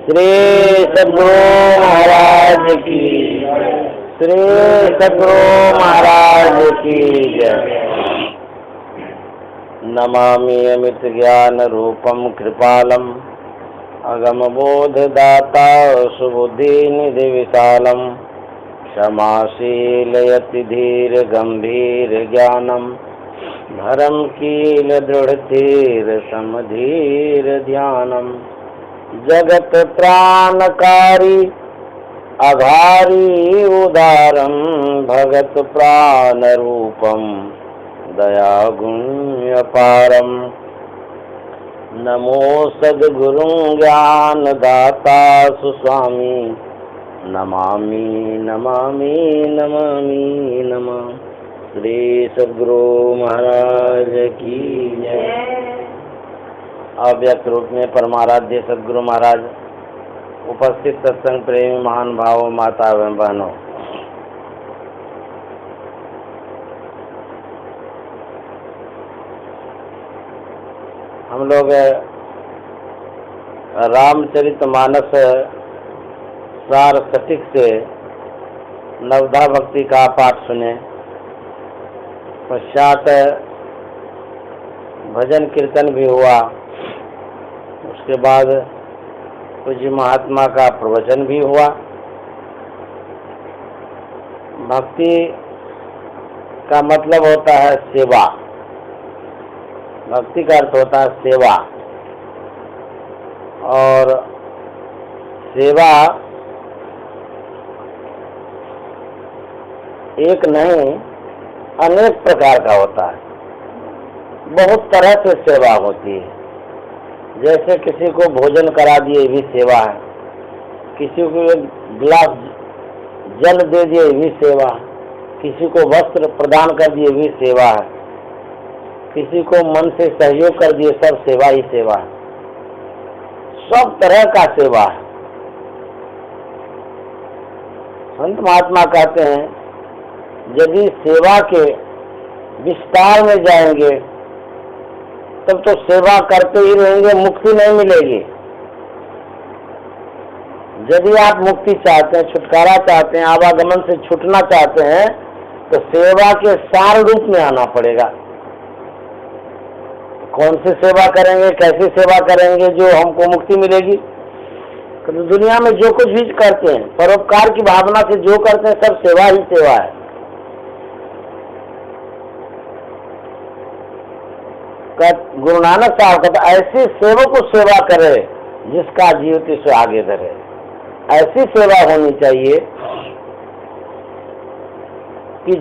श्री सद्गुरु महाराज की, श्री सद्गुरु महाराज की जय। नमामि अमित ज्ञान रूपम कृपालम अगम बोध दाता सुबुद्धि निधि विशालम क्षमाशील यति धीर गंभीर ज्ञानम धर्म कील दृढ़ धीर समधीर ध्यानम जगत प्राणकारी अघारी उदारम भगत प्राण रूपम दया गुण अपारम नमो सद्गुरु ज्ञान दाता सुस्वामी नमामि नमामि नमामि नमः। श्री सद्गुरु महाराज की जय। अव्यक्त रूप में परमाराध्य सद्गुरु महाराज, उपस्थित सत्संग प्रेमी महान भावों, माता एवं बहनों, हम लोग रामचरितमानस सार सटीक से नवधा भक्ति का पाठ सुने। पश्चात भजन कीर्तन भी हुआ। उसके बाद पूज्य महात्मा का प्रवचन भी हुआ। भक्ति का मतलब होता है सेवा। भक्ति का अर्थ होता है सेवा, और सेवा एक नहीं अनेक प्रकार का होता है। बहुत तरह से सेवा होती है। जैसे किसी को भोजन करा दिए भी सेवा है, किसी को एक गिलास जल दे दिए भी सेवा है, किसी को वस्त्र प्रदान कर दिए भी सेवा है, किसी को मन से सहयोग कर दिए, सब सेवा ही सेवा है। सब तरह का सेवा है। संत महात्मा कहते हैं यदि सेवा के विस्तार में जाएंगे तब तो सेवा करते ही रहेंगे, मुक्ति नहीं मिलेगी। यदि आप मुक्ति चाहते हैं, छुटकारा चाहते हैं, आवागमन से छूटना चाहते हैं, तो सेवा के सार रूप में आना पड़ेगा। कौन सी सेवा करेंगे, कैसी सेवा करेंगे जो हमको मुक्ति मिलेगी? तो दुनिया में जो कुछ भी करते हैं, परोपकार की भावना से जो करते हैं, सब सेवा ही सेवा है। गुरु नानक साहब कहते ऐसी सेवक को सेवा करे जिसका जीवित से आगे धरे। ऐसी सेवा होनी चाहिए कि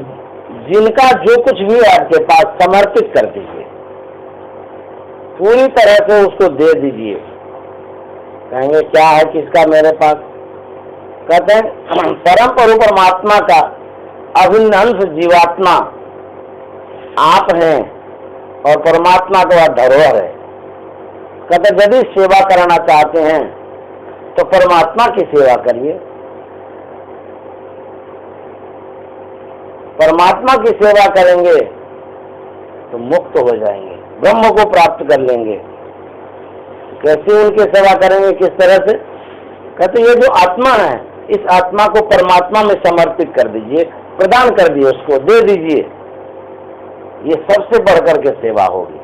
जिनका जो कुछ भी आपके पास समर्पित कर दीजिए, पूरी तरह से उसको दे दीजिए। कहेंगे क्या है किसका मेरे पास? कहते हैं परम प्रभु परमात्मा का अभिन्न अंश जीवात्मा आप हैं और परमात्मा का धरोहर है। कहते यदि सेवा करना चाहते हैं तो परमात्मा की सेवा करिए। परमात्मा की सेवा करेंगे तो मुक्त हो जाएंगे, ब्रह्म को प्राप्त कर लेंगे। कैसे उनकी सेवा करेंगे, किस तरह से? कहते ये जो आत्मा है, इस आत्मा को परमात्मा में समर्पित कर दीजिए, प्रदान कर दिए, उसको दे दीजिए। ये सबसे बढ़कर के सेवा होगी।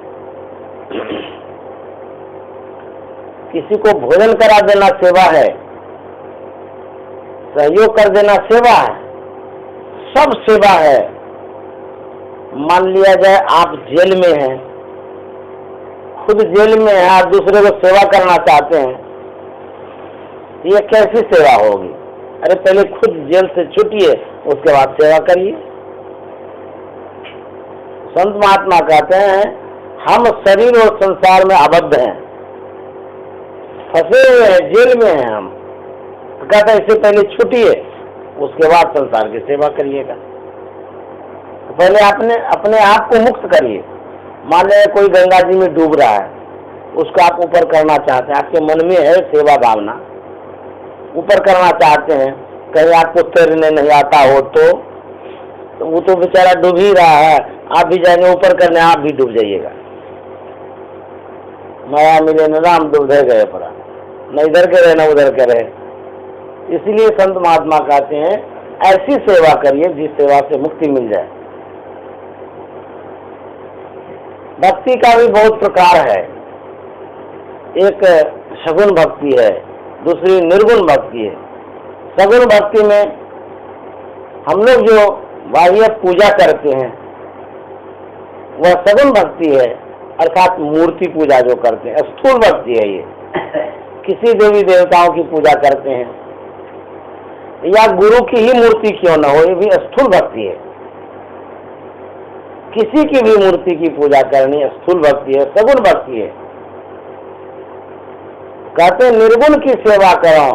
किसी को भोजन करा देना सेवा है, सहयोग कर देना सेवा है, सब सेवा है। मान लिया जाए आप जेल में हैं, खुद जेल में हैं, आप दूसरे को सेवा करना चाहते हैं, ये कैसी सेवा होगी? अरे पहले खुद जेल से छूटिए, उसके बाद सेवा करिए। संत महात्मा कहते हैं हम शरीर और संसार में आबद्ध हैं, फंसे हुए हैं, जेल में हैं हम। तो कहते हैं इससे पहले छूटिए, उसके बाद संसार की सेवा करिएगा। तो पहले अपने आप को मुक्त करिए। मान लीजिए कोई गंगा जी में डूब रहा है, उसको आप ऊपर करना चाहते हैं, आपके मन में है सेवा भावना, ऊपर करना चाहते हैं, कहीं आपको तैरने नहीं आता हो तो वो तो बेचारा डूब ही रहा है, आप भी जाएंगे ऊपर करने, आप भी डूब जाइएगा। माया मिले न राम डूब गए पड़ा, न इधर के रहे न उधर के रहे। इसलिए संत महात्मा कहते हैं ऐसी सेवा करिए जिस सेवा से मुक्ति मिल जाए। भक्ति का भी बहुत प्रकार है। एक सगुण भक्ति है, दूसरी निर्गुण भक्ति है। सगुण भक्ति में हम लोग जो बाह्य पूजा करते हैं वह सगुण भक्ति है, अर्थात मूर्ति पूजा जो करते हैं। स्थूल भक्ति है ये, किसी देवी देवताओं की पूजा करते हैं या गुरु की ही मूर्ति क्यों न हो, ये भी स्थूल भक्ति है। किसी की भी मूर्ति की पूजा करनी स्थूल भक्ति है, सगुण भक्ति है। कहते निर्गुण की सेवा करो,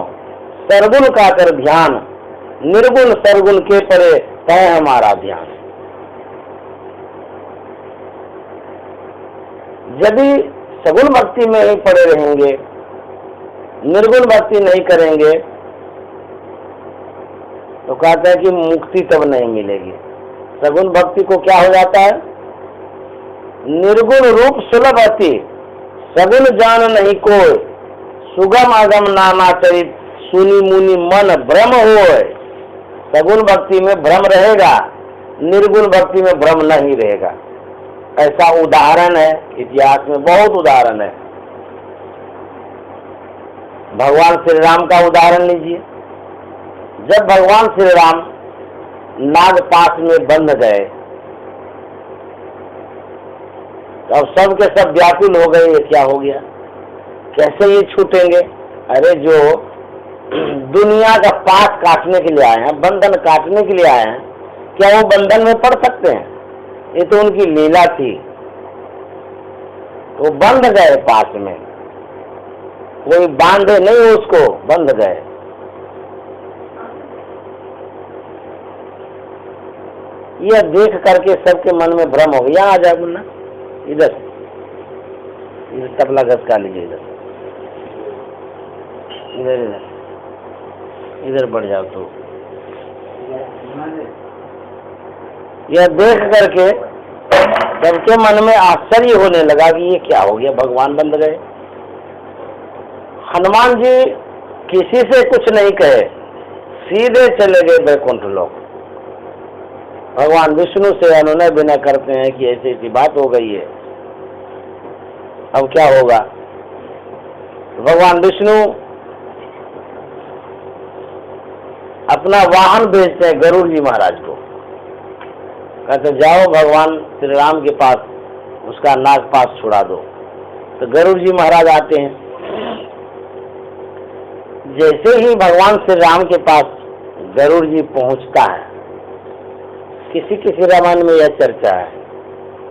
सरगुण का कर ध्यान, निर्गुण सरगुण के परे तय हमारा ध्यान। यदि सगुण भक्ति में ही पड़े रहेंगे, निर्गुण भक्ति नहीं करेंगे, तो कहते हैं कि मुक्ति तब नहीं मिलेगी। सगुण भक्ति को क्या हो जाता है? निर्गुण रूप सुलभ अति, सगुण जान नहीं कोई, सुगम अगम नाना चरित, सुनी मुनि मन भ्रम होए। सगुण भक्ति में भ्रम रहेगा, निर्गुण भक्ति में भ्रम नहीं रहेगा। ऐसा उदाहरण है, इतिहास में बहुत उदाहरण है। भगवान श्री राम का उदाहरण लीजिए। जब भगवान श्री राम नागपाश में बंध गए तो अब सब के सब व्याकुल हो गए, ये क्या हो गया, कैसे ये छूटेंगे। अरे जो दुनिया का पास काटने के लिए आए हैं, बंधन काटने के लिए आए हैं, क्या वो बंधन में पड़ सकते हैं? ये तो उनकी लीला थी। वो बंध गए पास में, कोई बांधे नहीं उसको, बंध गए। यह देख करके सबके मन में भ्रम हो गया। आ जाए मुन्ना, इधर तबला घसका लीजिए, इधर इधर इधर इधर बढ़ जाओ। तो यह देख करके सबके मन में आश्चर्य होने लगा कि ये क्या हो गया, भगवान बंध गए। हनुमान जी किसी से कुछ नहीं कहे, सीधे चले गए वैकुंठ लोक। भगवान विष्णु से अनुनय विनय करते हैं कि ऐसी ऐसी बात हो गई है, अब क्या होगा। भगवान विष्णु अपना वाहन भेजते हैं गरुड़ जी महाराज को, कहते जाओ भगवान श्री राम के पास उसका नागपाश छुड़ा दो। तो गरुड़ जी महाराज आते हैं। जैसे ही भगवान श्री राम के पास गरुड़ जी पहुंचता है, किसी किसी रामायण में यह चर्चा है,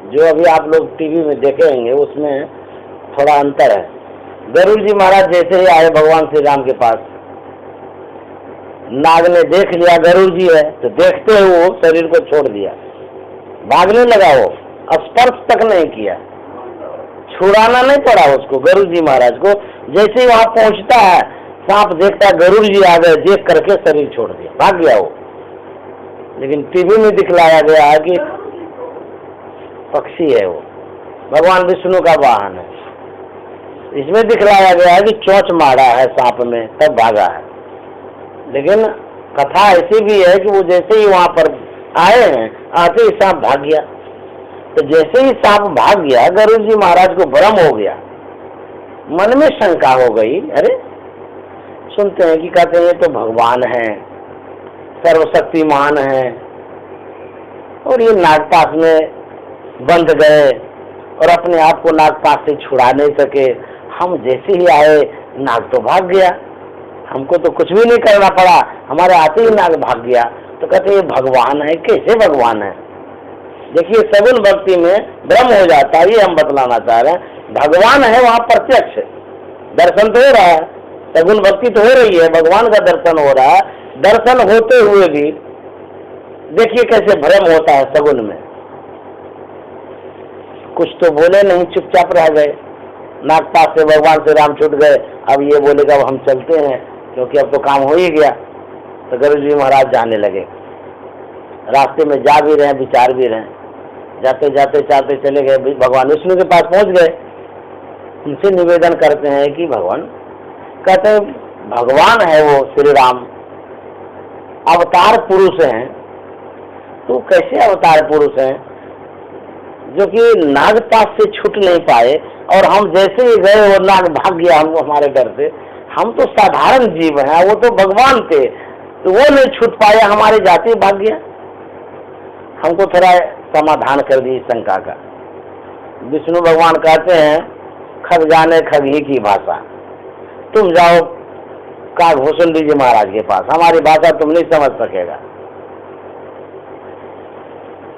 जो अभी आप लोग टीवी में देखे होंगे उसमें थोड़ा अंतर है। गरुड़ जी महाराज जैसे ही आए भगवान श्री राम के पास, नाग ने देख लिया गरुड़ जी है, तो देखते ही वो शरीर को छोड़ दिया, भागने लगा। वो स्पर्श तक नहीं किया, छुड़ाना नहीं पड़ा उसको गरुड़ जी महाराज को। जैसे ही वहां पहुंचता है, सांप देखता गरुड़ जी आ गए, देख करके शरीर छोड़ दिया, भाग गया वो। लेकिन टीवी में दिखलाया गया है कि पक्षी है वो, भगवान विष्णु का वाहन है। इसमें दिखलाया गया है कि चोंच मारा है सांप में, तब भागा है। लेकिन कथा ऐसी भी है कि वो जैसे ही वहां पर आए हैं, आते ही सांप भाग गया। तो जैसे ही सांप भाग गया, गरुड़ जी महाराज को भ्रम हो गया, मन में शंका हो गई। अरे सुनते हैं कि कहते हैं ये तो भगवान है, सर्वशक्तिमान है, और ये नागपाश में बंध गए और अपने आप को नागपाश से छुड़ा नहीं सके। हम जैसे ही आए नाग तो भाग गया, हमको तो कुछ भी नहीं करना पड़ा, हमारे आते ही नाग भाग गया। तो कहते ये भगवान है, कैसे भगवान है। देखिए सगुण भक्ति में भ्रम हो जाता है, ये हम बतलाना चाह रहे हैं। भगवान है वहां प्रत्यक्ष, दर्शन तो हो रहा है, सगुण भक्ति तो हो रही है, भगवान का दर्शन हो रहा है। दर्शन होते हुए भी देखिए कैसे भ्रम होता है सगुन में। कुछ तो बोले नहीं, चुपचाप रह गए। नागपाश से भगवान श्री राम छूट गए, अब ये बोलेगा अब हम चलते हैं क्योंकि अब तो काम हो ही गया। तो गरुड़ जी महाराज जाने लगे, रास्ते में जा भी रहे, विचार भी रहे, जाते जाते जाते चले गए, भगवान विष्णु के पास पहुंच गए। उनसे निवेदन करते हैं कि भगवान कहते हैं भगवान है वो श्री राम, अवतार पुरुष हैं। तो कैसे अवतार पुरुष हैं जो कि नाग पास से छूट नहीं पाए, और हम जैसे ही गए वो नाग भाग गया हमको हमारे डर से। हम तो साधारण जीव हैं, वो तो भगवान थे, तो वो नहीं छूट पाए, हमारे जाति भाग गया। हमको थोड़ा समाधान कर दी शंका का। विष्णु भगवान कहते हैं खग जाने खगी की भाषा, तुम जाओ काकभूषुंडी जी महाराज के पास, हमारी भाषा तुम नहीं समझ सकेगा।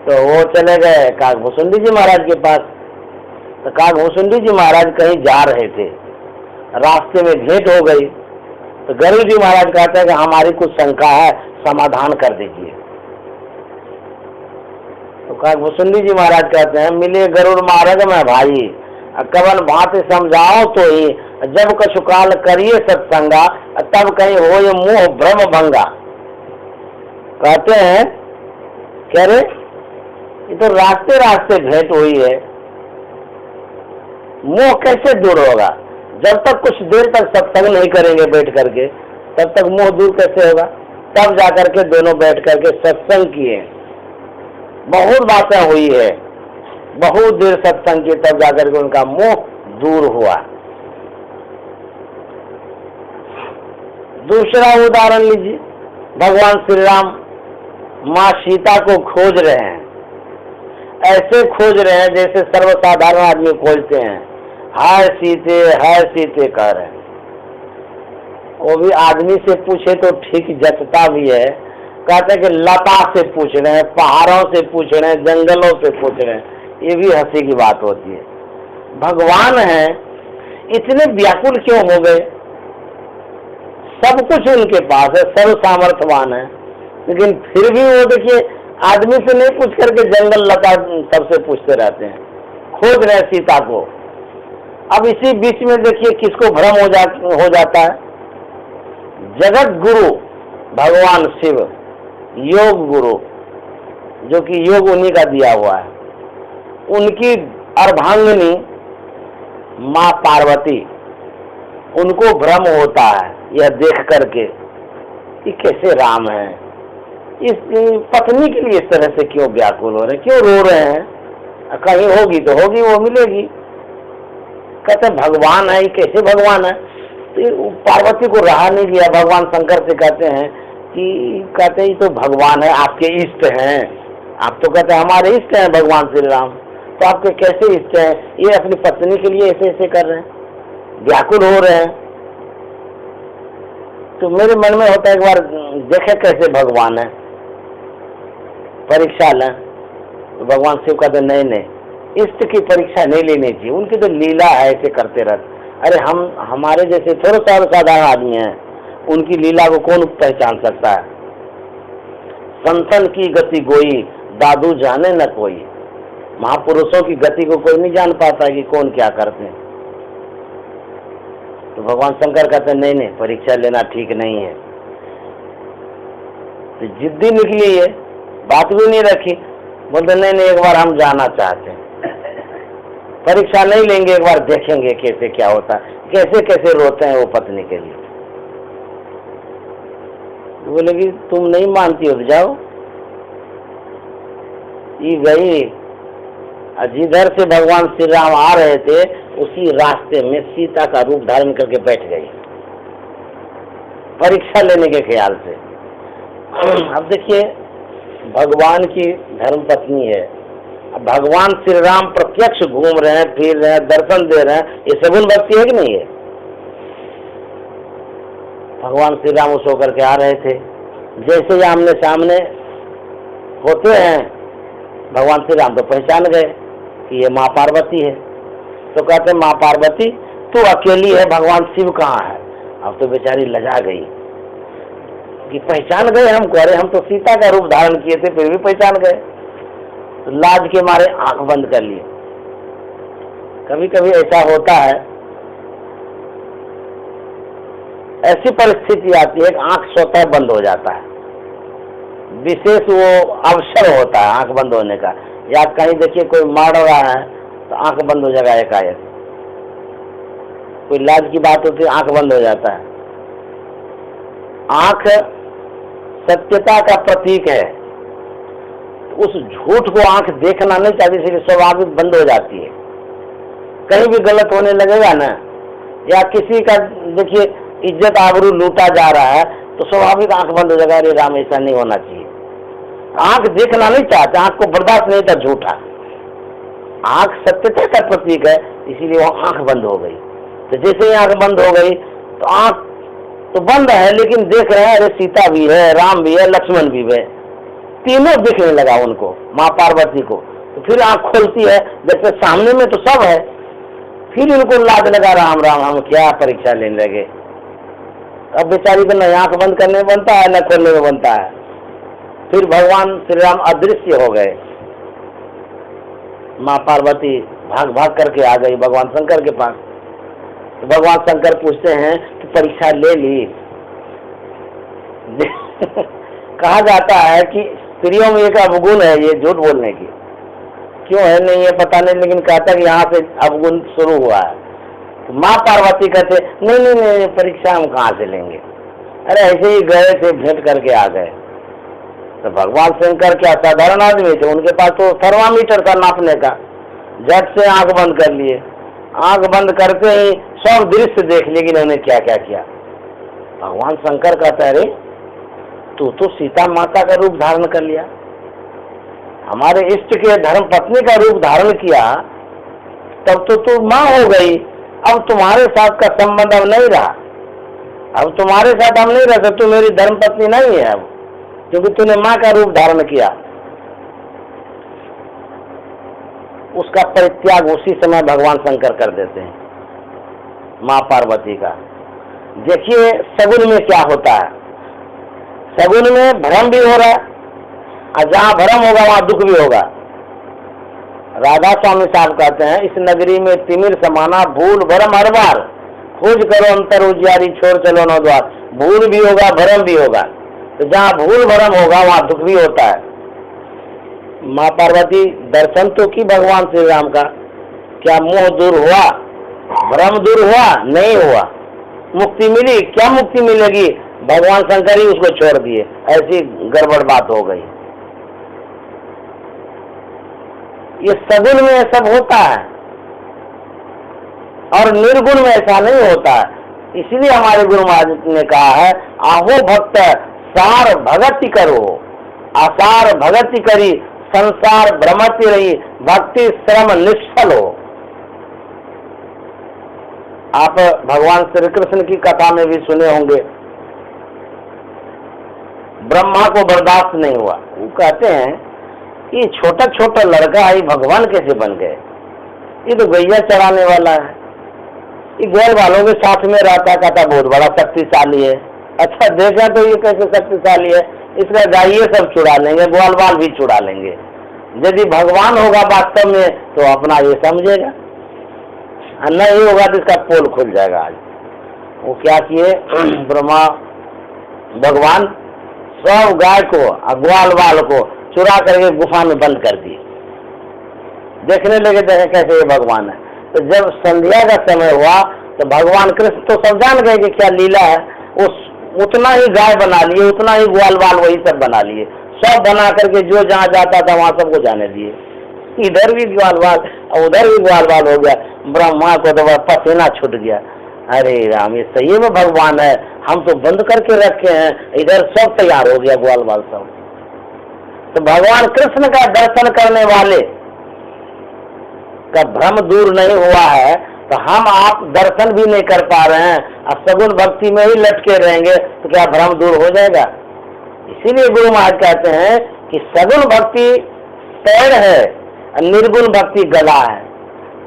तो वो चले गए काकभूषुंडी जी महाराज के पास। तो काकभूषुंडी जी महाराज कहीं जा रहे थे, रास्ते में भेंट हो गई। तो गरुड़ जी महाराज कहते हैं कि हमारी कुछ शंका है, समाधान कर दीजिए। तो काकभूषुंडी जी महाराज कहते हैं मिले गरुड़ मार्ग में भाई, कवन भांति समझाओ तो ही, जब कछु काल करिए सत्संगा, तब कहीं हो ये मोह भ्रम भंगा। कहते हैं कह रहे ये तो रास्ते रास्ते भेंट हुई है, मोह कैसे दूर होगा? जब तक कुछ देर तक सत्संग नहीं करेंगे बैठ करके, तब तक मोह दूर कैसे होगा? तब जाकर के दोनों बैठ करके सत्संग किए, बहुत बातें हुई है, बहुत देर सत्संग की, तब जाकर के उनका मोह दूर हुआ। दूसरा उदाहरण लीजिए, भगवान श्री राम माँ सीता को खोज रहे हैं, ऐसे खोज रहे हैं जैसे सर्वसाधारण आदमी खोजते हैं, हाय सीते कह रहे हैं। वो भी आदमी से पूछे तो ठीक जचता भी है, कहते हैं कि लता से पूछ रहे हैं, पहाड़ों से पूछ रहे हैं, जंगलों से पूछ रहे हैं, ये भी हंसी की बात होती है। भगवान है, इतने व्याकुल क्यों हो गए? सब कुछ उनके पास है, सर्व सामर्थ्यवान है, लेकिन फिर भी वो देखिए आदमी से नहीं पूछ करके जंगल लता सबसे पूछते रहते हैं, खोज रहे सीता को। अब इसी बीच में देखिए किसको भ्रम हो जाता है? जगत गुरु भगवान शिव, योग गुरु, जो कि योग उन्हीं का दिया हुआ है, उनकी अर्धांगिनी माँ पार्वती, उनको भ्रम होता है यह देख करके कि कैसे राम है, इस पत्नी के लिए इस तरह से क्यों व्याकुल हो रहे, क्यों रो रहे हैं? कहीं होगी तो होगी, वो मिलेगी। कहते भगवान है, कैसे भगवान है? तो पार्वती को रहा नहीं गया, भगवान शंकर से कहते हैं कहते ही तो भगवान है, आपके इष्ट हैं। आप तो कहते हैं हमारे इष्ट हैं भगवान श्री राम, तो आपके कैसे इष्ट हैं? ये अपनी पत्नी के लिए ऐसे ऐसे कर रहे हैं, व्याकुल हो रहे हैं। तो मेरे मन में होता है एक बार देखे कैसे भगवान है, परीक्षा लें। तो भगवान शिव कहते नहीं, इष्ट की परीक्षा नहीं लेनी चाहिए, उनकी तो लीला है, ऐसे करते रहते। अरे हमारे जैसे थोड़ा सा साधारण आदमी हैं, उनकी लीला को कौन पहचान सकता है? संतन की गति गोई, दादू जाने न कोई। महापुरुषों की गति को कोई नहीं जान पाता है कि कौन क्या करते हैं। तो भगवान शंकर कहते नहीं, परीक्षा लेना ठीक नहीं है। तो जिद्दी निकली है, बात भी नहीं रखी, बोलते नहीं, एक बार हम जाना चाहते हैं, परीक्षा नहीं लेंगे, एक बार देखेंगे कैसे क्या होता है, कैसे कैसे रोते हैं वो पत्नी के लिए। बोले कि तुम नहीं मानती हो तो जाओ। ये गई, जिधर से भगवान श्री राम आ रहे थे उसी रास्ते में सीता का रूप धारण करके बैठ गई, परीक्षा लेने के ख्याल से। अब देखिए भगवान की धर्म पत्नी है, अब भगवान श्री राम प्रत्यक्ष घूम रहे हैं, फिर रहे हैं, दर्शन दे रहे हैं, ये सगुन भक्ति है कि नहीं है? भगवान श्री राम उस होकर के आ रहे थे, जैसे ही आमने सामने होते हैं भगवान श्री राम तो पहचान गए कि ये माँ पार्वती है। तो कहते माँ पार्वती तू अकेली है, भगवान शिव कहाँ है? अब तो बेचारी लजा गई कि पहचान गए हमको, अरे हम तो सीता का रूप धारण किए थे फिर भी पहचान गए। तो लाज के मारे आंख बंद कर लिए। कभी कभी ऐसा होता है, ऐसी परिस्थिति आती है कि आंख स्वतः बंद हो जाता है, विशेष वो अवसर होता है आंख बंद होने का, या कहीं देखिए कोई मार रहा है तो आंख बंद हो जाएगा एकाएक। कोई लाज की बात होती है, आंख बंद हो जाता है। आंख सत्यता का प्रतीक है, उस झूठ को आंख देखना नहीं चाहती, इसलिए स्वाभाविक बंद हो जाती है। कहीं भी गलत होने लगेगा ना, या किसी का देखिए इज्जत आबरू लूटा जा रहा है तो स्वाभाविक आंख बंद हो जाएगा, अरे राम ऐसा नहीं होना चाहिए। आंख देखना नहीं चाहते, आंख को बर्दाश्त नहीं था झूठा। आंख सत्यता का प्रतीक है, इसीलिए वो आंख बंद हो गई। तो जैसे ही आंख बंद हो गई तो आंख तो बंद है, लेकिन देख रहे हैं अरे सीता भी है, राम भी है, लक्ष्मण भी है, तीनों दिखने लगा उनको, माँ पार्वती को। तो फिर आंख खोलती है, जैसे सामने में तो सब है, फिर इनको लाज लगा राम राम हम क्या परीक्षा लेने लगे। अब बेचारी को न आंख बंद करने में बनता है न खोलने में बनता है। फिर भगवान श्री राम अदृश्य हो गए, माँ पार्वती भाग भाग करके आ गई भगवान शंकर के पास। तो भगवान शंकर पूछते हैं कि परीक्षा ले ली? कहा जाता है कि स्त्रियों में एक अवगुण है ये झूठ बोलने की, क्यों है नहीं ये पता नहीं, लेकिन कहता कि यहाँ से अवगुण शुरू हुआ है। तो माँ पार्वती कहते नहीं नहीं नहीं परीक्षा हम कहाँ से लेंगे, अरे ऐसे ही गए थे भेंट करके आ गए। तो भगवान शंकर क्या साधारण आदमी थे, उनके पास तो थर्मामीटर था नापने का, झट से आंख बंद कर लिए। आंख बंद करते ही सब दृश्य देख लिए कि इन्होंने क्या क्या किया। भगवान शंकर कहता है अरे तू तो सीता माता का रूप धारण कर लिया, हमारे इष्ट के धर्म पत्नी का रूप धारण किया, तब तो तू माँ हो गई। अब तुम्हारे साथ का संबंध अब नहीं रहा, अब तुम्हारे साथ हम नहीं रह सकते, तू मेरी धर्म पत्नी नहीं है अब, क्योंकि तूने माँ का रूप धारण किया। उसका परित्याग उसी समय भगवान शंकर कर देते हैं माँ पार्वती का। देखिए सगुन में क्या होता है, सगुन में भ्रम भी हो रहा है, और जहाँ भ्रम होगा वहाँ दुख भी होगा। राधा स्वामी साहब कहते हैं इस नगरी में तिमिर समाना भूल भ्रम हर बार, खोज करो अंतर उजियारी छोड़ चलो नौ द्वार। भूल भी होगा भ्रम भी होगा, तो जहाँ भूल भ्रम होगा वहाँ दुख भी होता है। माँ पार्वती दर्शन तो की भगवान श्री राम का, क्या मोह दूर हुआ, भ्रम दूर हुआ? नहीं हुआ। मुक्ति मिली? क्या मुक्ति मिलेगी, भगवान शंकर ही उसको छोड़ दिए, ऐसी गड़बड़ बात हो गई। ये सगुण में सब होता है और निर्गुण में ऐसा नहीं होता है। इसलिए हमारे गुरु महाराज ने कहा है आहो भक्त सार भगति करो, आसार भगति करी संसार भ्रमती रही, भक्ति श्रम निष्फल हो। आप भगवान श्री कृष्ण की कथा में भी सुने होंगे, ब्रह्मा को बर्दाश्त नहीं हुआ, वो कहते हैं ये छोटा छोटा लड़का है भगवान कैसे बन गए, ये तो गैया चराने वाला है, ये ग्वाल वालों के साथ में रहता, कहता बहुत बड़ा शक्तिशाली है। अच्छा देखा तो ये कैसे शक्तिशाली है, इसका गाइए सब छुड़ा लेंगे, ग्वाल बाल भी छुड़ा लेंगे। यदि भगवान होगा वास्तव में तो अपना ये समझेगा, नहीं होगा तो इसका पोल खुल जाएगा। आज वो क्या किए ब्रह्मा भगवान सब गाय को ग्वाल बाल को चुरा करके गुफा में बंद कर दिए, देखने लगे देखे कैसे ये भगवान है। तो जब संध्या का समय हुआ तो भगवान कृष्ण तो सब जान गए कि क्या लीला है, उस उतना ही गाय बना लिए, उतना ही ग्वाल बाल वही सब बना लिए, सब बना करके जो जहाँ जाता था वहां सबको जाने दिए। इधर भी ग्वाल बाल और उधर भी ग्वाल बाल हो गया। ब्रह्मा को तो पसीना छूट गया, अरे राम ये सही में भगवान है, हम तो बंद करके रखे हैं, इधर सब तैयार हो गया ग्वाल बाल सब। तो भगवान कृष्ण का दर्शन करने वाले का भ्रम दूर नहीं हुआ है तो हम आप दर्शन भी नहीं कर पा रहे हैं, अब सगुण भक्ति में ही लटके रहेंगे तो क्या भ्रम दूर हो जाएगा। इसीलिए गुरु महाराज कहते हैं कि सगुण भक्ति पैर है, निर्गुण भक्ति गला है।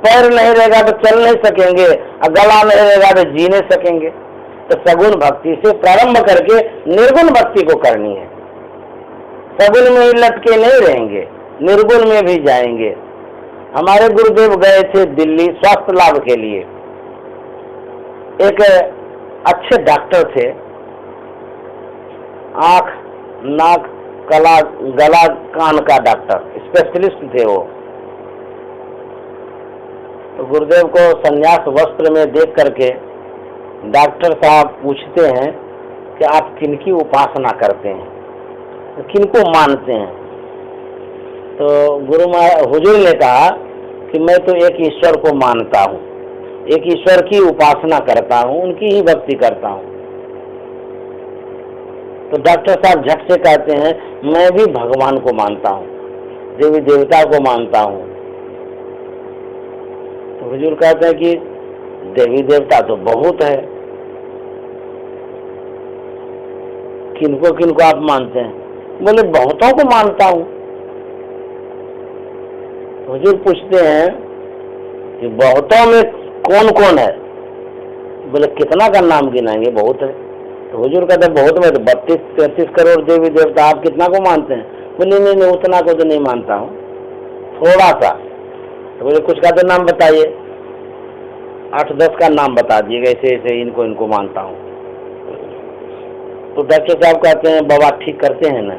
पैर नहीं रहेगा तो चल नहीं सकेंगे, और गला नहीं रहेगा तो जी नहीं सकेंगे। तो सगुण भक्ति से प्रारंभ करके निर्गुण भक्ति को करनी है। सगुण में ही लटके नहीं रहेंगे, निर्गुण में भी जाएंगे। हमारे गुरुदेव गए थे दिल्ली स्वास्थ्य लाभ के लिए, एक अच्छे डॉक्टर थे, आंख नाक गला कान का डॉक्टर स्पेशलिस्ट थे वो। तो गुरुदेव को संन्यास वस्त्र में देख करके डॉक्टर साहब पूछते हैं कि आप किनकी उपासना करते हैं, तो किनको मानते हैं? तो हुजूर ने कहा कि मैं तो एक ईश्वर को मानता हूँ, एक ईश्वर की उपासना करता हूँ, उनकी ही भक्ति करता हूँ। तो डॉक्टर साहब झट से कहते हैं मैं भी भगवान को मानता हूँ, देवी देवता को मानता हूँ। तो हुजूर कहते हैं कि देवी देवता तो बहुत है, किनको किनको आप मानते हैं? बोले बहुतों को मानता हूँ। हुजूर पूछते हैं कि बहुतों में कौन कौन है? बोले कितना का नाम गिनाएंगे, बहुत है। तो हुजूर कहते हैं बहुत में तो 32-33 करोड़ देवी देवता, आप कितना को मानते हैं? बोले नहीं उतना को तो नहीं मानता हूँ, थोड़ा सा। तो बोले कुछ का तो नाम बताइए, 8-10 का नाम बता दिएगा, ऐसे ऐसे इनको इनको मानता हूँ। तो डॉक्टर साहब कहते हैं बाबा ठीक करते हैं ना?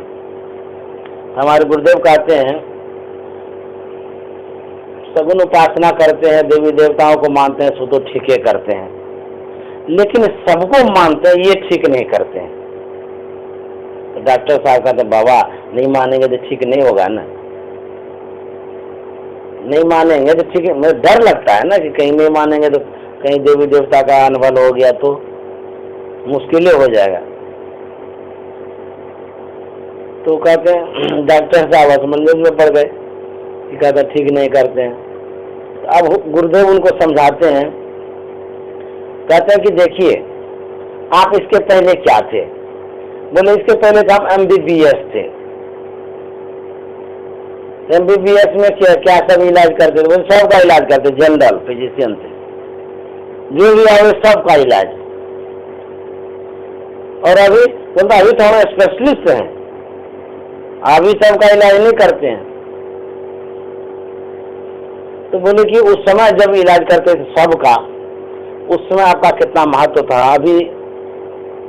हमारे गुरुदेव कहते हैं सगुन उपासना करते हैं, देवी देवताओं को मानते हैं, सो तो ठीक है करते हैं, लेकिन सबको मानते हैं ये ठीक नहीं करते हैं। तो डॉक्टर साहब कहते बाबा नहीं मानेंगे तो ठीक नहीं होगा ना, नहीं मानेंगे तो ठीक है। मुझे डर लगता है ना कि कहीं नहीं मानेंगे तो कहीं देवी देवता का अनुभव हो गया तो मुश्किल हो जाएगा। तो कहते हैं डॉक्टर साहब असमंजस में पड़ गए कि कहते ठीक नहीं करते हैं। तो अब गुरुदेव उनको समझाते हैं, कहते हैं कि देखिए आप इसके पहले क्या थे? बोले इसके पहले तो हम MBBS थे। MBBS में क्या सब इलाज करते थे? बोले सबका इलाज करते, जनरल फिजिशियन थे, जो भी आए सबका इलाज। और अभी बोलता अभी तो हम स्पेशलिस्ट हैं, अभी सबका इलाज नहीं करते हैं। तो बोले कि उस समय जब इलाज करते थे सबका, उस समय आपका कितना महत्व था, अभी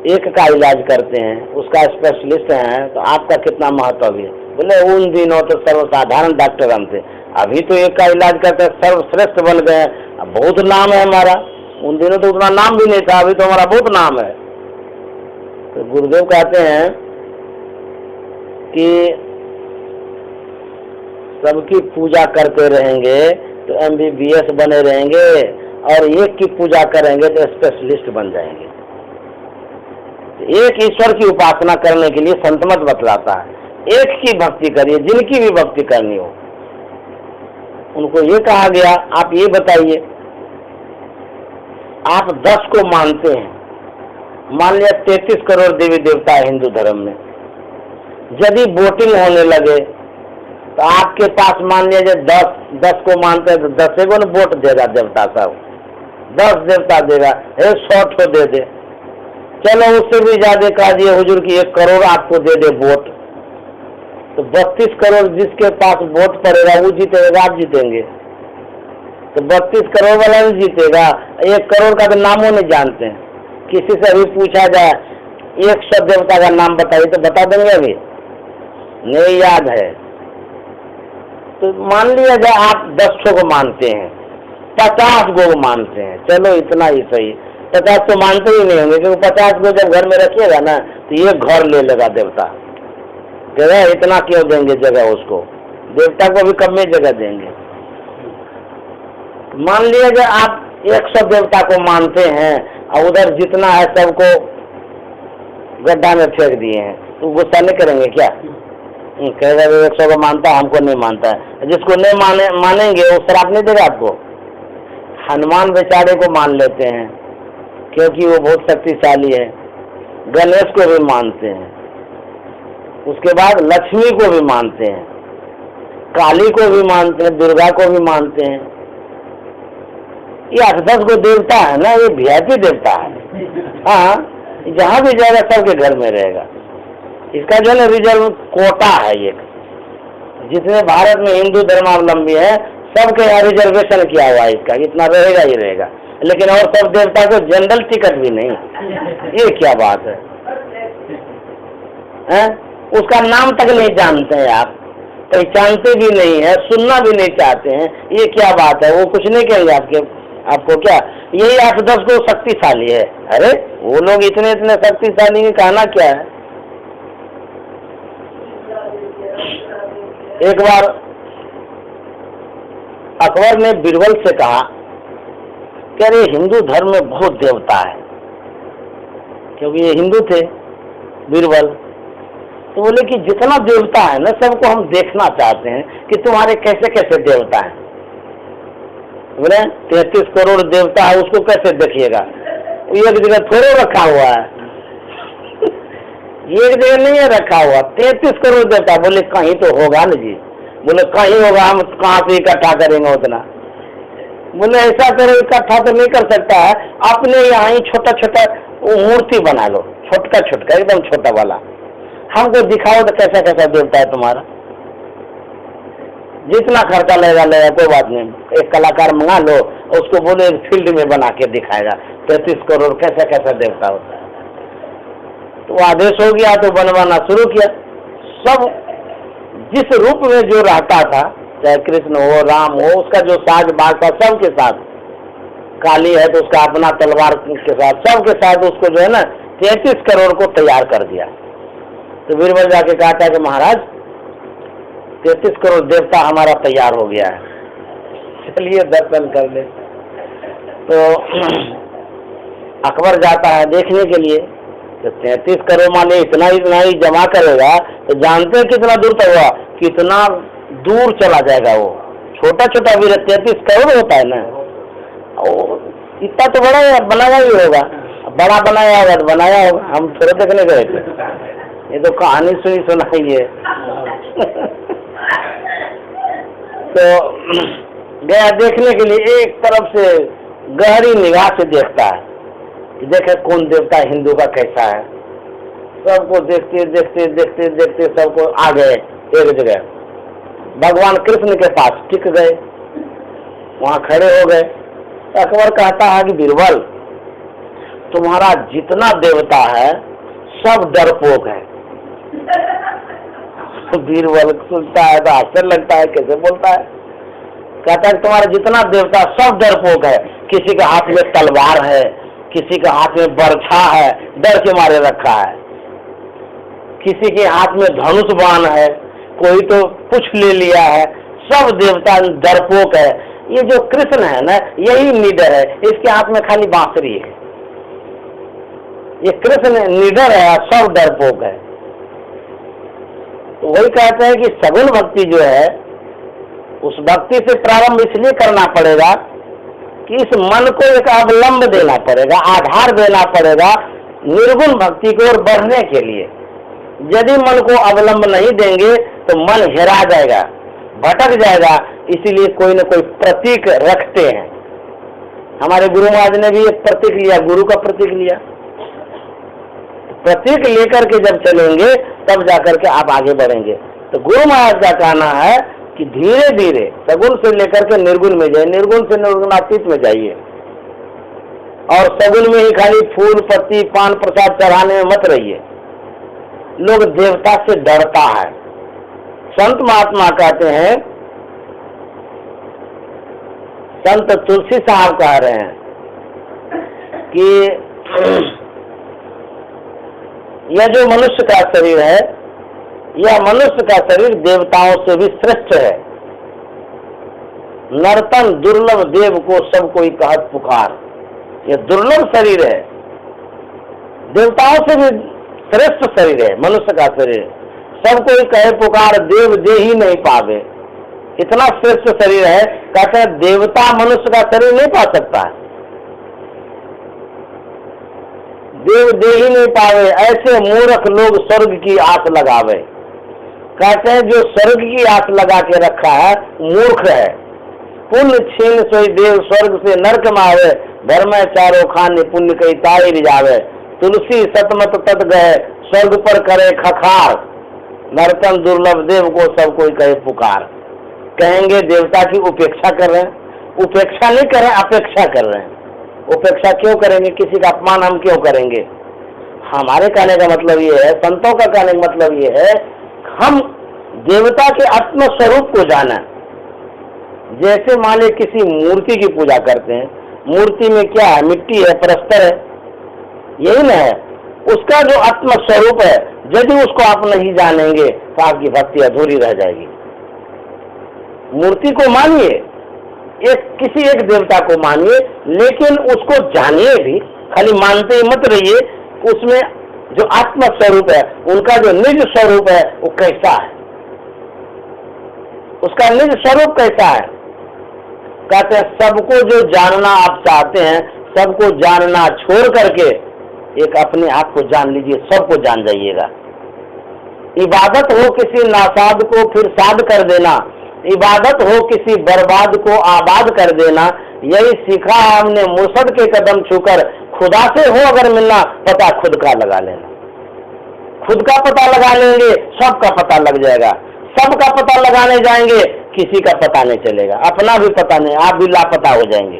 एक का इलाज करते हैं, उसका स्पेशलिस्ट हैं, तो आपका कितना महत्व है? बोले उन दिनों तो सर्वसाधारण डॉक्टर हम थे, अभी तो एक का इलाज करते सर्वश्रेष्ठ बन गए, अब बहुत नाम है हमारा। उन दिनों तो उतना नाम भी नहीं था, अभी तो हमारा बहुत नाम है। तो गुरुदेव कहते हैं कि सबकी पूजा करते रहेंगे तो MBBS बने रहेंगे, और एक की पूजा करेंगे तो स्पेशलिस्ट बन जाएंगे। एक ईश्वर की उपासना करने के लिए संत मत बतलाता है, एक की भक्ति करिए, जिनकी भी भक्ति करनी हो। उनको ये कहा गया आप ये बताइए, आप 10 को मानते हैं, मान लिया 33 करोड़ देवी देवता है हिंदू धर्म में, यदि वोटिंग होने लगे तो आपके पास मान लिया 10 को मानते हैं तो 10 को वोट देगा देवता साहब, 10 देवता देगा, 100 ठो दे दे। चलो उससे भी ज्यादा कह दिए हुजूर की 1 करोड़ आपको दे दे वोट, तो 32 करोड़ जिसके पास वोट पड़ेगा वो जीतेगा, आप जीतेंगे। तो 32 करोड़ वाला नहीं जीतेगा, 1 करोड़ का तो नामों नहीं जानते हैं। किसी से अभी पूछा जाए 100 देवता का नाम बताइए तो बता देंगे, अभी नहीं याद है। तो मान लिया जाए आप 10 को मानते हैं, 50 को मानते हैं, चलो इतना ही सही। 50 तो मानते ही नहीं होंगे, क्योंकि 50 को जब घर में रखिएगा ना तो ये घर ले लेगा देवता, जगह इतना क्यों देंगे जगह उसको, देवता को भी कम में जगह देंगे। मान लिया जाए आप 100 देवता को मानते हैं और उधर जितना है सबको गड्ढा में फेंक दिए हैं, तो गुस्सा नहीं करेंगे क्या? कहेगा 100 को मानता है, हमको नहीं मानता है। जिसको नहीं मानेंगे वो श्राप नहीं देगा आपको। हनुमान बेचारे को मान लेते हैं क्योंकि वो बहुत शक्तिशाली है, गणेश को भी मानते हैं, उसके बाद लक्ष्मी को भी मानते हैं, काली को भी मानते हैं, दुर्गा को भी मानते हैं। ये 8-10 को देवता है ना, ये VIP देवता है। हाँ, जहाँ भी जाएगा सबके घर में रहेगा। इसका जो है रिजर्व कोटा है, ये जितने भारत में हिंदू धर्मावलंबी है सबके यहाँ रिजर्वेशन किया हुआ है इसका, इतना रहेगा ही रहेगा। लेकिन और सब देवता को जनरल टिकट भी नहीं, ये क्या बात है? उसका नाम तक नहीं जानते हैं आप। पहचानते भी नहीं है, सुनना भी नहीं चाहते हैं। ये क्या बात है? वो कुछ नहीं कहेंगे आपको क्या यही 8-10 को शक्तिशाली है? अरे वो लोग इतने इतने शक्तिशाली है, कहना क्या है। एक बार अकबर ने बीरबल से कहा कि अरे हिंदू धर्म में बहुत देवता है, क्योंकि ये हिंदू थे बीरबल। तो बोले कि जितना देवता है ना सबको हम देखना चाहते हैं कि तुम्हारे कैसे कैसे देवता हैं। बोले 33 करोड़ देवता है, उसको कैसे देखिएगा? एक जगह थोड़े रखा हुआ है, एक जगह नहीं है रखा हुआ, 33 करोड़ देवता। बोले कहीं तो होगा ना जी। बोले कहीं होगा, हम कहाँ से इकट्ठा करेंगे उतना? बोले ऐसा करो, इकट्ठा तो नहीं कर सकता है, अपने यहाँ ही छोटा छोटा मूर्ति बना लो, छोटका छोटका एकदम छोटा वाला, हमको दिखाओ तो कैसा कैसा देवता है तुम्हारा। जितना खर्चा लगेगा कोई बात नहीं, एक कलाकार मंगा लो, उसको बोले फील्ड में बना के दिखाएगा 33 करोड़ कैसा कैसा देवता होता है। तो आदेश हो गया, तो बनवाना शुरू किया। सब जिस रूप में जो रहता था, चाहे कृष्ण हो, राम हो, उसका जो साज बाज था सबके साथ, काली है तो उसका अपना तलवार के साथ, सबके साथ उसको जो है ना 33 करोड़ को तैयार कर दिया। तो बीरबल जाके कहता है कि महाराज 33 करोड़ देवता हमारा तैयार हो गया है, चलिए दर्शन कर ले। तो अकबर जाता है देखने के लिए, तो 33 करोड़ माने इतना ही जमा करेगा, तो जानते हैं कितना दूर तक हुआ, कितना दूर चला जाएगा वो। छोटा छोटा भी 33 करोड़ होता है ना, इतना तो बड़ा बनाया ही होगा, बड़ा बनाया होगा तो बनाया होगा, हम थोड़े देखने गए थे, ये तो कहानी सुनी सुनाई है। तो गया देखने के लिए, एक तरफ से गहरी निगाह से देखता है कि देखे कौन देवता हिंदू का कैसा है। सबको देखते देखते देखते देखते सबको आ गए एक जगह, भगवान कृष्ण के पास टिक गए, वहां खड़े हो गए। अकबर कहता है कि बीरबल तुम्हारा जितना देवता है सब डरपोक है। बीरबल सुनता है तो आश्चर्य लगता है, कैसे बोलता है? कहता है तुम्हारा जितना देवता सब डरपोक है, किसी के हाथ में तलवार है, किसी के हाथ में बरछा है, डर के मारे रखा है, किसी के हाथ में धनुष बाण है, कोई तो कुछ ले लिया है, सब देवता डरपोक है। ये जो कृष्ण है ना यही निडर है, इसके हाथ में खाली बांसुरी है। ये कृष्ण निडर है, सब डरपोक है। तो वही कहते हैं कि सगुण भक्ति जो है उस भक्ति से प्रारंभ इसलिए करना पड़ेगा कि इस मन को एक अवलंब देना पड़ेगा, आधार देना पड़ेगा निर्गुण भक्ति की ओर बढ़ने के लिए। यदि मन को अवलंब नहीं देंगे तो मन हेरा जाएगा, भटक जाएगा। इसीलिए कोई न कोई प्रतीक रखते हैं। हमारे गुरु महाराज ने भी एक प्रतीक लिया, गुरु का प्रतीक लिया। प्रतीक लेकर के जब चलेंगे तब जाकर के आप आगे बढ़ेंगे। तो गुरु महाराज का कहना है कि धीरे धीरे सगुण से लेकर के निर्गुण में जाइए, निर्गुण से निर्गुणातीत में जाइए, और सगुण में ही खाली फूल पत्ती पान प्रसाद चढ़ाने में मत रहिए। लोग देवता से डरता है। संत महात्मा कहते हैं, संत तुलसी साहब कह रहे हैं कि यह जो मनुष्य का शरीर है, यह मनुष्य का शरीर देवताओं से भी श्रेष्ठ है। नर्तन दुर्लभ देव को सब कोई कहत पुकार। यह दुर्लभ शरीर है, देवताओं से भी श्रेष्ठ शरीर है मनुष्य का शरीर। सब कोई कहे पुकार, देव दे ही नहीं पावे। इतना श्रेष्ठ शरीर है, कहते हैं देवता मनुष्य का शरीर नहीं पा सकता है, देव दे ही नहीं पावे। ऐसे मूर्ख लोग स्वर्ग की आस लगावे। कहते हैं जो स्वर्ग की आस लगा के रखा है मूर्ख है। पुण्य छीन सोई देव स्वर्ग से नरक मावे, धर्म चारों खान पुण्य कई ताई रिजावे। तुलसी सतमत तत गए, स्वर्ग पर करे खखार। नर्तन दुर्लभ देव को सब कोई कहे पुकार। कहेंगे देवता की उपेक्षा कर रहे हैं। उपेक्षा नहीं कर रहे, अपेक्षा कर रहे हैं। उपेक्षा क्यों करेंगे? किसी का अपमान हम क्यों करेंगे? हमारे कहने का मतलब ये है, संतों का कहने का मतलब ये है, हम देवता के आत्म स्वरूप को जाना। जैसे मान लीजिए किसी मूर्ति की पूजा करते हैं, मूर्ति में क्या है, मिट्टी है, परस्तर है, यही ना है। उसका जो आत्म स्वरूप है, यदि उसको आप नहीं जानेंगे तो आपकी भक्ति अधूरी रह जाएगी। मूर्ति को मानिए, किसी एक देवता को मानिए, लेकिन उसको जानिए भी, खाली मानते ही मत रहिए। उसमें जो आत्म स्वरूप है, उनका जो निज स्वरूप है, वो कैसा है, उसका निज स्वरूप कैसा है। कहते हैं सबको जो जानना आप चाहते हैं, सबको जानना छोड़ करके एक अपने आप को जान लीजिए, सबको जान जाइएगा। इबादत हो किसी नासाद को फिर साध कर देना, इबादत हो किसी बर्बाद को आबाद कर देना, यही सीखा हमने मुर्शद के कदम छूकर। खुदा से हो अगर मिलना, पता खुद का लगा लेना। खुद का पता लगा लेंगे, सबका पता लग जाएगा। सबका पता लगाने जाएंगे, किसी का पता नहीं चलेगा, अपना भी पता नहीं, आप भी लापता हो जाएंगे।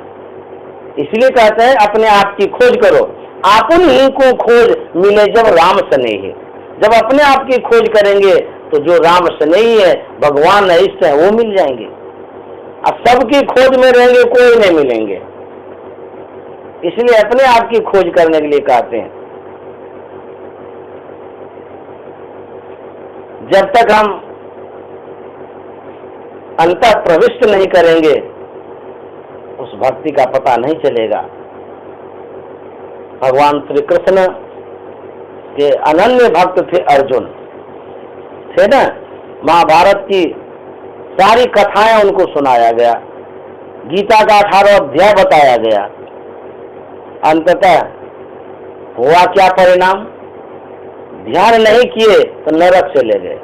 इसलिए कहते हैं अपने आप की खोज करो, आपन ही को खोज मिले जब राम स्नेही। जब अपने आप की खोज करेंगे तो जो राम स्नेही है, भगवान है, इष्ट है, वो मिल जाएंगे। अब सबकी खोज में रहेंगे, कोई नहीं मिलेंगे। इसलिए अपने आप की खोज करने के लिए कहते हैं। जब तक हम अंतः प्रविष्ट नहीं करेंगे, उस भक्ति का पता नहीं चलेगा। भगवान श्री कृष्ण के अनन्य भक्त थे अर्जुन, थे ना। महाभारत की सारी कथाएं उनको सुनाया गया, गीता का 18 अध्याय बताया गया। अंततः हुआ क्या परिणाम, ध्यान नहीं किए तो नरक चले गए।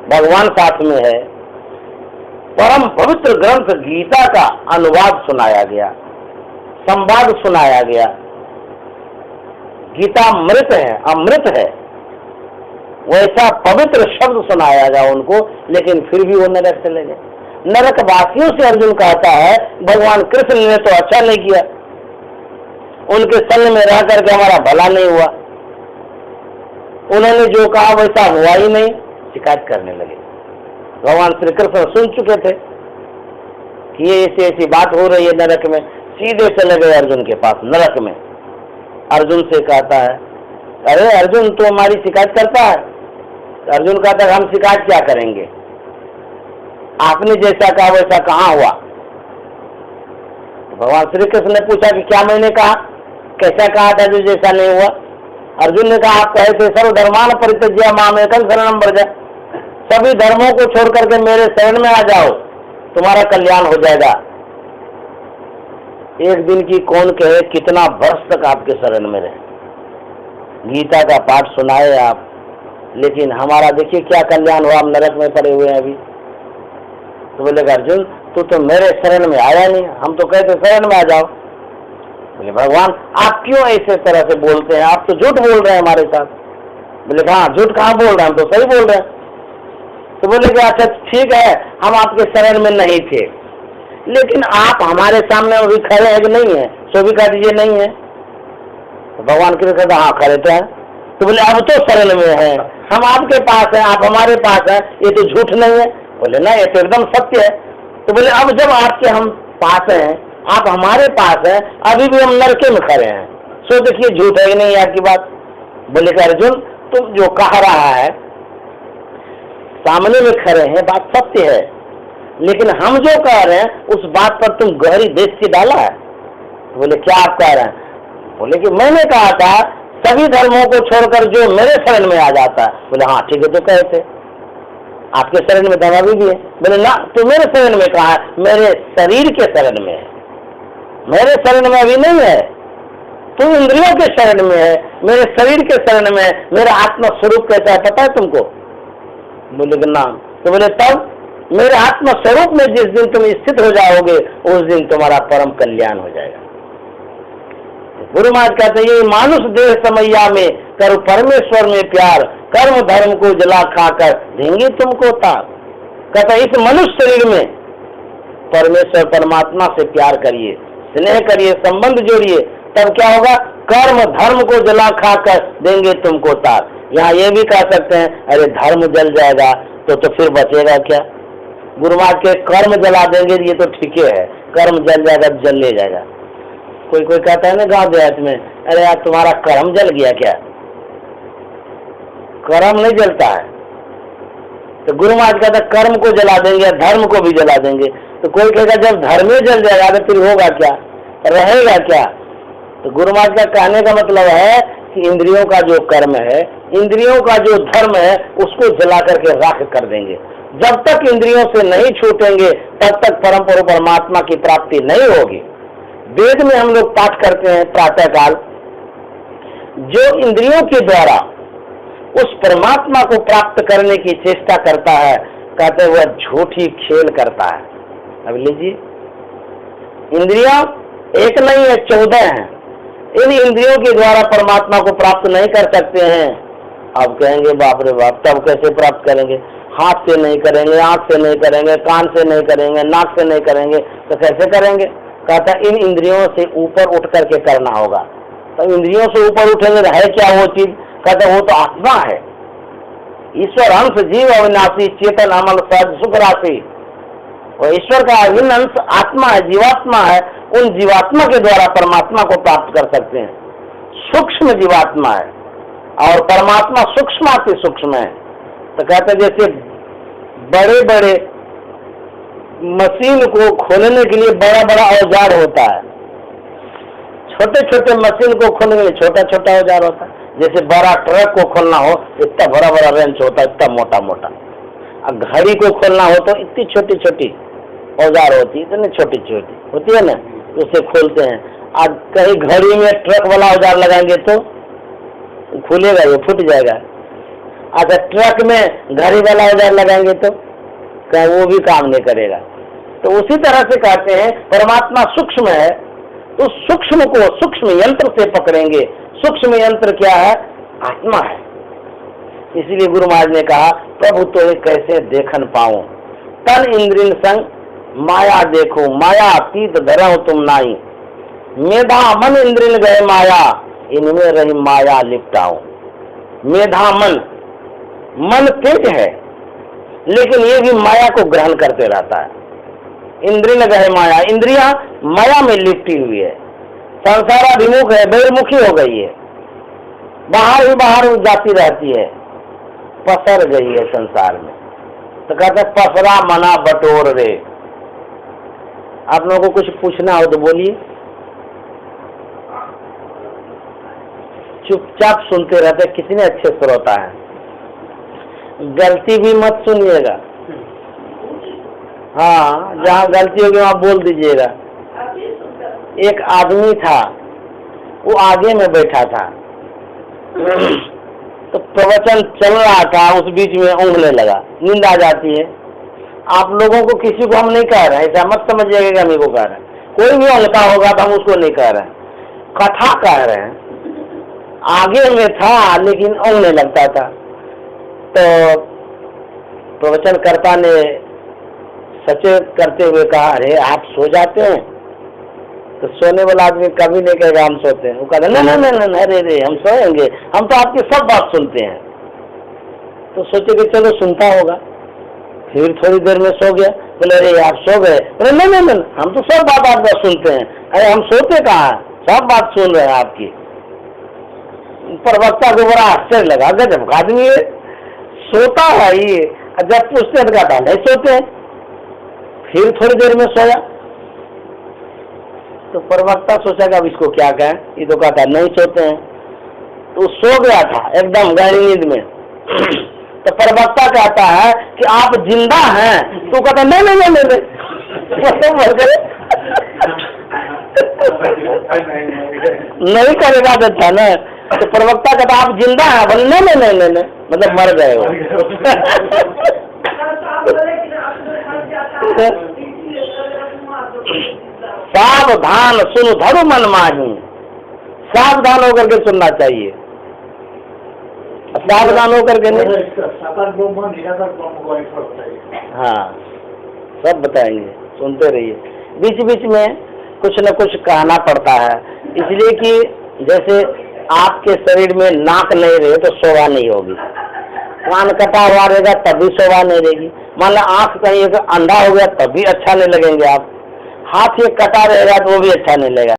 भगवान साथ में है। परम पवित्र ग्रंथ गीता का अनुवाद सुनाया गया, संवाद सुनाया गया। गीता अमृत है, अमृत है, वैसा पवित्र शब्द सुनाया गया उनको, लेकिन फिर भी वो नरक चले गए। नरक वासियों से अर्जुन कहता है भगवान कृष्ण ने तो अच्छा नहीं किया, उनके संग में रह करके हमारा भला नहीं हुआ, उन्होंने जो कहा वैसा हुआ ही नहीं। शिकायत करने लगे। भगवान श्री कृष्ण सुन चुके थे कि ये ऐसी ऐसी बात हो रही है नरक में। सीधे चले गए अर्जुन के पास नरक में। अर्जुन से कहता है, अरे अर्जुन तू हमारी शिकायत करता है? अर्जुन कहता है हम शिकायत क्या करेंगे, आपने जैसा कहा वैसा कहाँ हुआ। तो भगवान श्री कृष्ण ने पूछा कि क्या मैंने कहा, कैसा कहा था जो जैसा नहीं हुआ। अर्जुन ने कहा आप कहे थे सर्व धर्मान परित्यज्य माम एकं शरणं व्रज, सभी धर्मों को छोड़ करके मेरे शरण में आ जाओ, तुम्हारा कल्याण हो जाएगा। एक दिन की कौन कहे कितना वर्ष तक आपके शरण में रहे, गीता का पाठ सुनाए आप, लेकिन हमारा देखिए क्या कल्याण हुआ, हम नरक में पड़े हुए हैं अभी। तो बोले अर्जुन तू तो मेरे शरण में आया नहीं, हम तो कहते शरण में आ जाओ। बोले भगवान आप क्यों ऐसे तरह से बोलते हैं, आप तो झूठ बोल रहे हैं हमारे साथ। बोले हाँ झूठ कहाँ बोल रहे हैं, हम तो सही बोल रहे हैं। तो बोले कि अच्छा ठीक है, हम आपके शरण में नहीं थे, लेकिन आप हमारे सामने अभी खड़े हैं कि नहीं है, सो भी कह दीजिए नहीं है। तो भगवान कृष्ण कहते हाँ खड़े तो है। तो बोले अब तो शरण में है, हम आपके पास हैं, आप हमारे पास हैं, ये तो झूठ नहीं है। बोले ना ये तो एकदम सत्य है। तो बोले अब जब आपके हम पास हैं, आप हमारे पास हैं, अभी भी हम नरके में खड़े हैं, सो देखिए झूठ है कि नहीं आपकी बात। बोले कि अर्जुन तुम जो कह रहा है सामने में खड़े हैं, बात सत्य है, लेकिन हम जो कह रहे हैं उस बात पर तुम गहरी दृष्टि डाला है। बोले क्या आप कह रहे हैं? बोले कि मैंने कहा था सभी धर्मों को छोड़कर जो मेरे शरण में आ जाता है। बोले हाँ ठीक है, तो कहे थे आपके शरण में दवा भी है। बोले ना तो मेरे शरण में कहा, मेरे शरीर के शरण में है, मेरे शरण में अभी नहीं है, तुम इंद्रियों के शरण में है, मेरे शरीर के शरण में है। मेरा आत्मा स्वरूप कैसा है पता है तुमको? बोले ना। तो बोले तब मेरे आत्मा स्वरूप में जिस दिन तुम स्थित हो जाओगे उस दिन तुम्हारा परम कल्याण हो जाएगा। गुरु महाराज कहते हैं ये मानुष देह समैया में करो परमेश्वर में प्यार, कर्म धर्म को जला खाकर देंगे तुमको तार। कहता है इस मनुष्य शरीर में परमेश्वर परमात्मा से प्यार करिए, स्नेह करिए, संबंध जोड़िए, तब क्या होगा, कर्म धर्म को जला खाकर देंगे तुमको तार। यहाँ ये भी कह सकते हैं अरे धर्म जल जाएगा तो फिर बचेगा क्या? गुरु महाराज के कर्म जला देंगे ये तो ठीक है, कर्म जल जाएगा जल ले जाएगा। कोई कोई कहता है ना गांव देहात में, अरे यार तुम्हारा कर्म जल गया क्या? कर्म नहीं जलता है। तो गुरु महाराज कहता कर्म को जला देंगे, धर्म को भी जला देंगे। तो कोई कहेगा जब धर्म ही जल जाएगा तो फिर होगा क्या, रहेगा क्या? तो गुरु महाराज का कहने का मतलब है कि इंद्रियों का जो कर्म है, इंद्रियों का जो धर्म है, उसको जला करके राख कर देंगे। जब तक इंद्रियों से नहीं छूटेंगे तब तक परम प्रभु परमात्मा की प्राप्ति नहीं होगी। वेद में हम लोग पाठ करते हैं प्रातः काल, जो इंद्रियों के द्वारा उस परमात्मा को प्राप्त करने की चेष्टा करता है, कहते हैं वह झूठी खेल करता है। अब लीजिए, इंद्रियां एक नहीं है 14 हैं। इन इंद्रियों के द्वारा परमात्मा को प्राप्त नहीं कर सकते हैं। अब कहेंगे बाप रे बाप, तब कैसे प्राप्त करेंगे? हाथ से नहीं करेंगे, आंख से नहीं करेंगे, कान से नहीं करेंगे, नाक से नहीं करेंगे, तो कैसे करेंगे? कहता इन इंद्रियों से ऊपर उठ करके करना होगा। तो इंद्रियों से ऊपर उठेंगे तो है क्या वो चीज? कहते वो तो आत्मा है। ईश्वर अंश जीव अविनाशी चेतन अमल सहज सुख राशि। और ईश्वर का अभिन्न अंश आत्मा है, जीवात्मा है। उन जीवात्मा के द्वारा परमात्मा को प्राप्त कर सकते हैं। सूक्ष्म जीवात्मा है और परमात्मा सूक्ष्माति सूक्ष्म है। तो कहते जैसे बड़े बड़े मशीन को खोलने के लिए बड़ा बड़ा औजार होता है, छोटे छोटे मशीन को खोलने के लिए छोटा छोटा औजार होता है। जैसे बड़ा ट्रक को खोलना हो इतना बड़ा बड़ा रेंच होता है, इतना मोटा मोटा। अब घड़ी को खोलना हो तो इतनी छोटी छोटी औजार होती है, इतनी छोटी छोटी होती है ना, उसे खोलते हैं। आज कहीं घड़ी में ट्रक वाला औजार लगाएंगे तो खुलेगा, ये फूट जाएगा। अच्छा, ट्रक में घड़ी वाला औजार लगाएंगे तो क्या वो भी काम नहीं करेगा। तो उसी तरह से कहते हैं परमात्मा सूक्ष्म है, तो सूक्ष्म को सूक्ष्म यंत्र से पकड़ेंगे। सूक्ष्म यंत्र क्या है? आत्मा है। इसलिए गुरु महाराज ने कहा प्रभु तो कैसे देखन पाऊं, तन इंद्रिन संग माया देखो, माया अतीत धरो तुम नाई, मेधा मन इंद्रिन गए माया, इनमें रही माया लिपटाओ। मेधा मन तेज है लेकिन ये भी माया को ग्रहण करते रहता है। इंद्रिय गए माया, इंद्रियां माया में लिपटी हुई है, संसाराभिमुख है, बहिर्मुखी हो गई है, बाहर ही बाहर जाती रहती है, पसर गई है संसार में। तो कहते पसरा मना बटोर रे। आप लोगों को कुछ पूछना हो तो बोलिए, चुपचाप सुनते रहते। कितने अच्छे श्रोता हैं, गलती भी मत सुनिएगा। हाँ, जहाँ गलती होगी वहाँ बोल दीजिएगा। एक आदमी था, वो आगे में बैठा था, तो प्रवचन चल रहा था, उस बीच में ऊँघने लगा। नींद आ जाती है। आप लोगों को किसी को हम नहीं कह रहे हैं, ऐसा मत समझिएगा कि हम ही को कह रहे हैं। कोई भी ऊँघता होगा तो हम उसको नहीं कह रहे हैं, कथा कह रहे हैं। आगे में था लेकिन ऊँघने लगता था। तो प्रवचनकर्ता ने सचेत करते हुए कहा, अरे आप सो जाते हैं? तो सोने वाला आदमी कभी नहीं कहेगा हम सोते हैं। वो कहता नहीं नहीं नहीं, अरे रे हम सोएंगे, हम तो आपकी सब बात सुनते हैं। तो सोचे कि चलो सुनता होगा। फिर थोड़ी देर में सो गया। बोले अरे आप सो गए? बोले नहीं नहीं नहीं, हम तो सब बात आपका सुनते हैं। अरे हम सोते कहाँ, सब बात सुन रहे हैं आपकी। प्रवक्ता को बड़ा आश्चर्य लगा, गजब आदमी है, सोता है ये। जब पूछते हैं कहता नहीं सोते हैं। फिर थोड़ी देर में सोया। तो प्रवक्ता सोचा कि अब इसको क्या कहें, ये तो कहता नहीं सोते हैं। तो सो गया था एकदम गहरी नींद में। तो प्रवक्ता कहता है कि आप जिंदा हैं? तो कहता नहीं नहीं नहीं नहीं, नहीं करेगा तो था ना। तो प्रवक्ता कहता आप जिंदा हैं? बोले नहीं नहीं नहीं नहीं, मतलब मर गए हो। सावधान सुन धरु मन माही, सावधान होकर के सुनना चाहिए, सावधान होकर के नहीं। हाँ, सब बताएंगे, सुनते रहिए। बीच बीच में कुछ न कुछ कहना पड़ता है, इसलिए कि जैसे आपके शरीर में नाक नहीं रहे तो शोभा नहीं होगी। कान कटा हुआ रहेगा तब भी शोभा नहीं रहेगी। मान लो आँख कहीं एक अंधा हो गया तब भी अच्छा नहीं लगेंगे आप। हाथ ये कटा रहेगा तो वो भी अच्छा नहीं लगेगा।